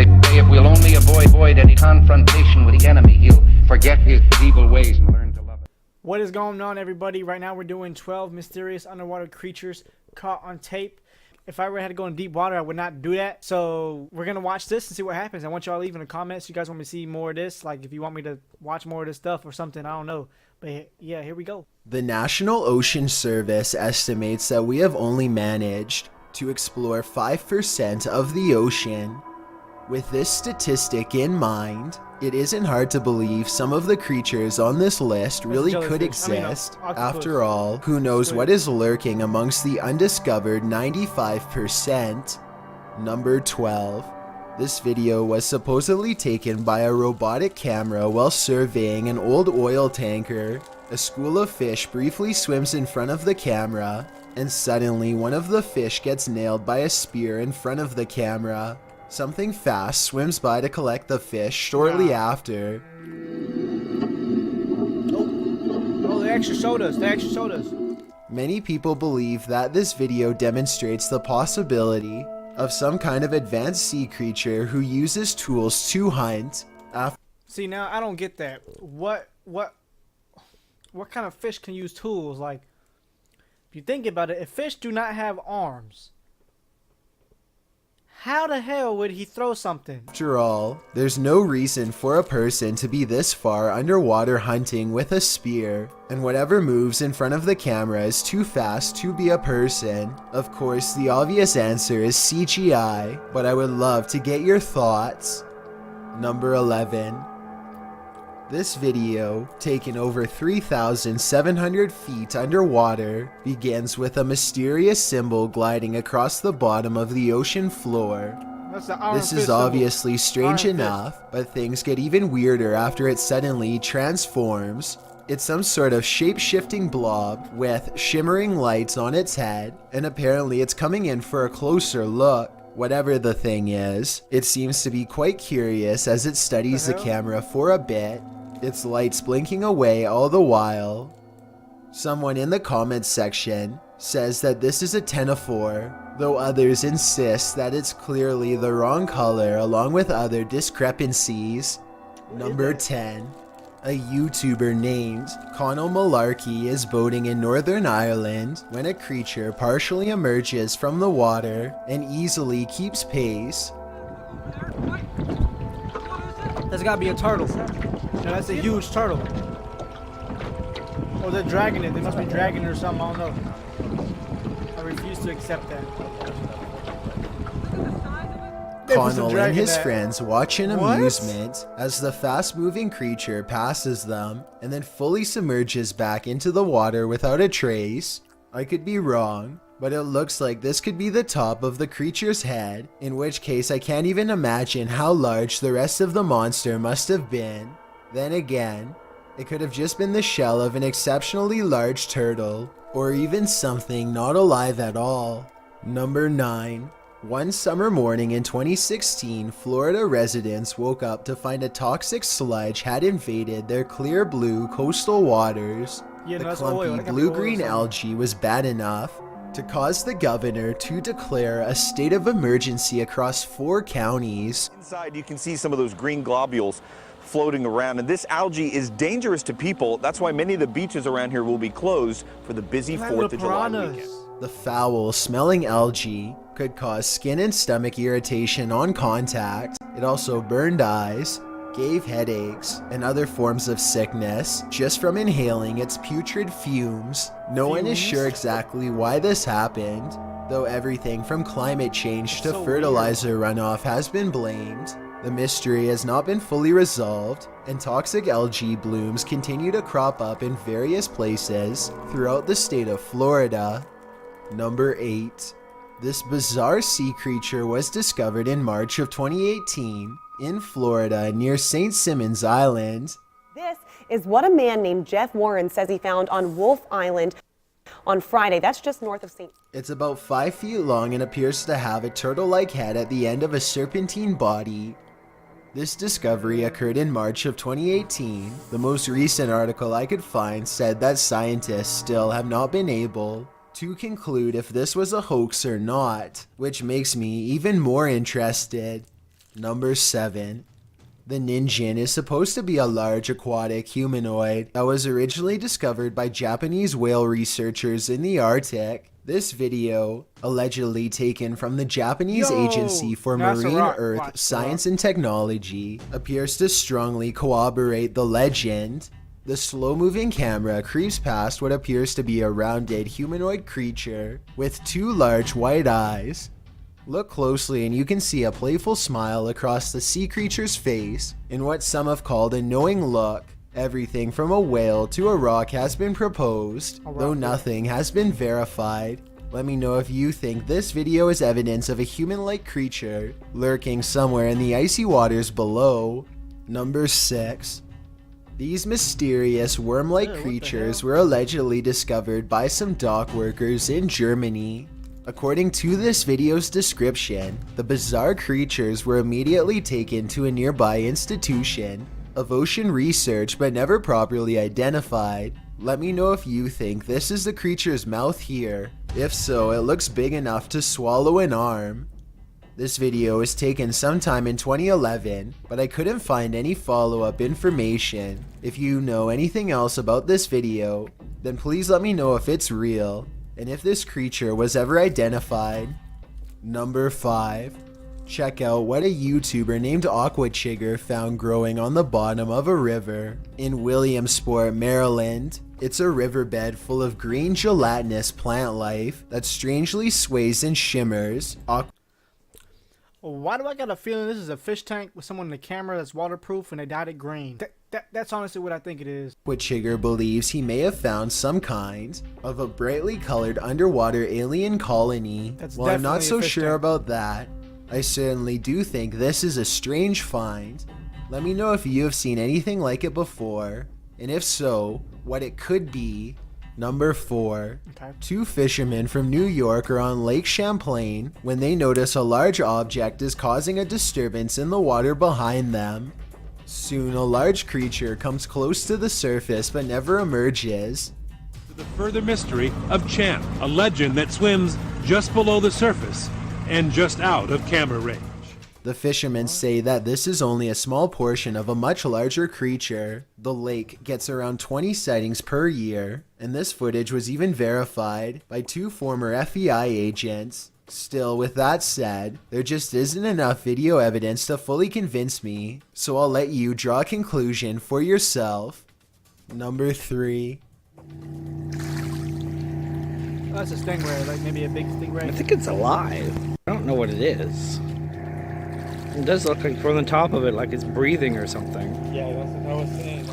They say if we'll only avoid any confrontation with the enemy, he'll forget his evil ways and learn to love it. What is going on, everybody? Right now we're doing 12 mysterious underwater creatures caught on tape. If I ever had to go in deep water, I would not do that. So we're going to watch this and see what happens. I want y'all to leave in the comments. You guys want me to see more of this? Like if you want me to watch more of this stuff or something, I don't know. But yeah, here we go. The National Ocean Service estimates that we have only managed to explore 5% of the ocean. With this statistic in mind, it isn't hard to believe some of the creatures on this list really could exist. After all, who knows what is lurking amongst the undiscovered 95%? Number 12. This video was supposedly taken by a robotic camera while surveying an old oil tanker. A school of fish briefly swims in front of the camera, and suddenly one of the fish gets nailed by a spear in front of the camera. Something fast swims by to collect the fish shortly after. Oh, they actually showed us. Many people believe that this video demonstrates the possibility of some kind of advanced sea creature who uses tools to hunt. See, now I don't get that. What kind of fish can use tools? Like, if you think about it, if fish do not have arms, how the hell would he throw something? After all, there's no reason for a person to be this far underwater hunting with a spear, and whatever moves in front of the camera is too fast to be a person. Of course, the obvious answer is CGI, but I would love to get your thoughts. Number 11. This video, taken over 3,700 feet underwater, begins with a mysterious symbol gliding across the bottom of the ocean floor. This is obviously strange enough, but things get even weirder after it suddenly transforms. It's some sort of shape-shifting blob with shimmering lights on its head, and apparently it's coming in for a closer look. Whatever the thing is, it seems to be quite curious as it studies the camera for a bit, its lights blinking away all the while. Someone in the comments section says that this is a ctenophore, though others insist that it's clearly the wrong color along with other discrepancies. Number 10. A YouTuber named Connell Malarkey is boating in Northern Ireland when a creature partially emerges from the water and easily keeps pace. That's gotta be a turtle. No, that's a huge turtle. Or they're dragging it. They must be dragging it or something. I don't know. I refuse to accept that. Connell and his friends watch in amusement as the fast-moving creature passes them and then fully submerges back into the water without a trace. I could be wrong, but it looks like this could be the top of the creature's head, in which case I can't even imagine how large the rest of the monster must have been. Then again, it could have just been the shell of an exceptionally large turtle, or even something not alive at all. Number 9. One summer morning in 2016, Florida residents woke up to find a toxic sludge had invaded their clear blue coastal waters. The clumpy blue-green algae was bad enough to cause the governor to declare a state of emergency across 4 counties. Inside, you can see some of those green globules floating around, and this algae is dangerous to people. That's why many of the beaches around here will be closed for the busy 4th of July weekend. The foul-smelling algae could cause skin and stomach irritation on contact. It also burned eyes, gave headaches, and other forms of sickness just from inhaling its putrid fumes. No one is sure exactly why this happened, though everything from climate change to fertilizer runoff has been blamed. The mystery has not been fully resolved, and toxic algae blooms continue to crop up in various places throughout the state of Florida. Number 8. This bizarre sea creature was discovered in March of 2018 in Florida near St. Simons Island. This is what a man named Jeff Warren says he found on Wolf Island on Friday. That's just north of St. It's about 5 feet long and appears to have a turtle-like head at the end of a serpentine body. This discovery occurred in March of 2018. The most recent article I could find said that scientists still have not been able to conclude if this was a hoax or not, which makes me even more interested. Number 7. The Ninjin is supposed to be a large aquatic humanoid that was originally discovered by Japanese whale researchers in the Arctic. This video, allegedly taken from the Japanese Agency for Marine Earth Science and Technology, appears to strongly corroborate the legend. The slow-moving camera creeps past what appears to be a rounded humanoid creature with 2 large white eyes. Look closely and you can see a playful smile across the sea creature's face in what some have called a knowing look. Everything from a whale to a rock has been proposed, though nothing has been verified. Let me know if you think this video is evidence of a human-like creature lurking somewhere in the icy waters below. Number 6. These mysterious worm-like creatures were allegedly discovered by some dock workers in Germany. According to this video's description, the bizarre creatures were immediately taken to a nearby institution of ocean research but never properly identified. Let me know if you think this is the creature's mouth here. If so, it looks big enough to swallow an arm. This video was taken sometime in 2011, but I couldn't find any follow-up information. If you know anything else about this video, then please let me know if it's real, and if this creature was ever identified. Number 5. Check out what a YouTuber named Aquachigger found growing on the bottom of a river in Williamsport, Maryland. It's a riverbed full of green gelatinous plant life that strangely sways and shimmers. Why do I got a feeling this is a fish tank with someone in the camera that's waterproof and they dyed it green? That's honestly what I think it is. Aquachigger believes he may have found some kind of a brightly colored underwater alien colony. Well, I'm not so sure about that. I certainly do think this is a strange find. Let me know if you have seen anything like it before, and if so, what it could be. Number 4. Okay. 2 fishermen from New York are on Lake Champlain when they notice a large object is causing a disturbance in the water behind them. Soon, a large creature comes close to the surface but never emerges. The further mystery of Champ, a legend that swims just below the surface and just out of camera range. The fishermen say that this is only a small portion of a much larger creature. The lake gets around 20 sightings per year, and this footage was even verified by 2 former FBI agents. Still, with that said, there just isn't enough video evidence to fully convince me, so I'll let you draw a conclusion for yourself. Number 3. Oh, that's a stingray, like maybe a big stingray. I think it's alive. I don't know what it is. It does look like from the top of it like it's breathing or something. Yeah, that's what I was saying.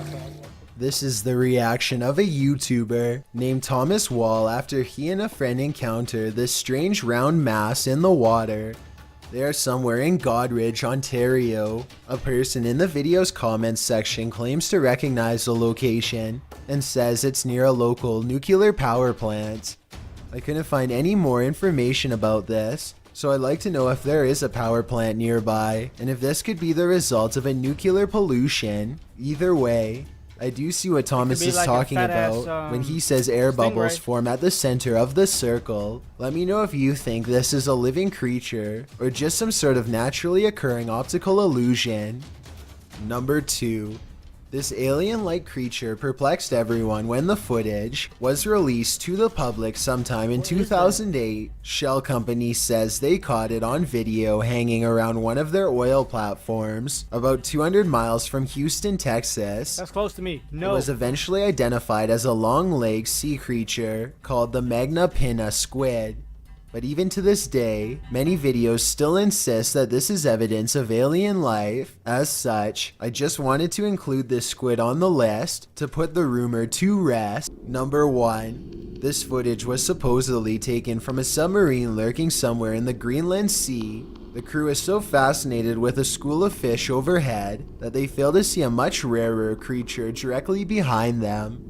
This is the reaction of a YouTuber named Thomas Wall after he and a friend encounter this strange round mass in the water. They are somewhere in Godridge, Ontario. A person in the video's comments section claims to recognize the location and says it's near a local nuclear power plant. I couldn't find any more information about this, so I'd like to know if there is a power plant nearby and if this could be the result of a nuclear pollution. Either way, I do see what Thomas is talking about when he says air bubbles form at the center of the circle. Let me know if you think this is a living creature or just some sort of naturally occurring optical illusion. Number 2. This alien-like creature perplexed everyone when the footage was released to the public sometime in 2008. Shell Company says they caught it on video hanging around one of their oil platforms about 200 miles from Houston, Texas. That's close to me. No. It was eventually identified as a long-legged sea creature called the Magna Pinna squid. But even to this day, many videos still insist that this is evidence of alien life. As such, I just wanted to include this squid on the list to put the rumor to rest. Number 1. This footage was supposedly taken from a submarine lurking somewhere in the Greenland Sea. The crew is so fascinated with a school of fish overhead that they fail to see a much rarer creature directly behind them.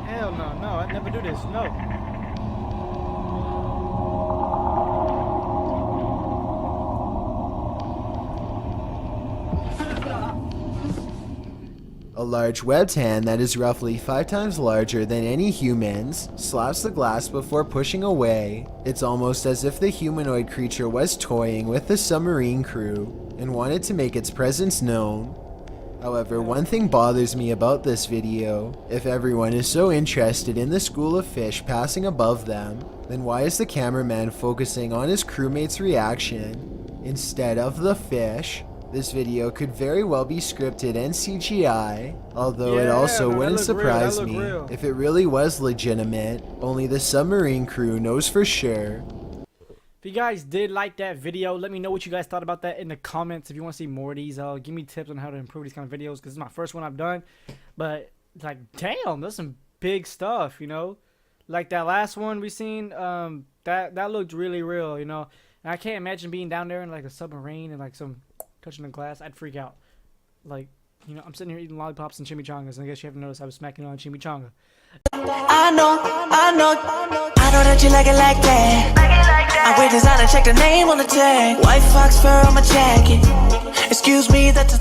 Hell no, I'd never do this, no. A large webbed hand that is roughly 5 times larger than any human's slaps the glass before pushing away. It's almost as if the humanoid creature was toying with the submarine crew and wanted to make its presence known. However, one thing bothers me about this video. If everyone is so interested in the school of fish passing above them, then why is the cameraman focusing on his crewmate's reaction instead of the fish? This video could very well be scripted and CGI, although it also wouldn't surprise me if it really was legitimate. Only the submarine crew knows for sure. If you guys did like that video, let me know what you guys thought about that in the comments. If you want to see more of these, give me tips on how to improve these kind of videos, because this is my first one I've done. But it's like, damn, that's some big stuff, you know. Like that last one we seen, that looked really real, you know. And I can't imagine being down there in like a submarine and like some touching the glass. I'd freak out. Like, you know, I'm sitting here eating lollipops and chimichangas, and I guess you haven't noticed I was smacking on chimichanga. I know that you like it like that. I wait design and check the name on the tag. White fox fur on my jacket. Excuse me, that's a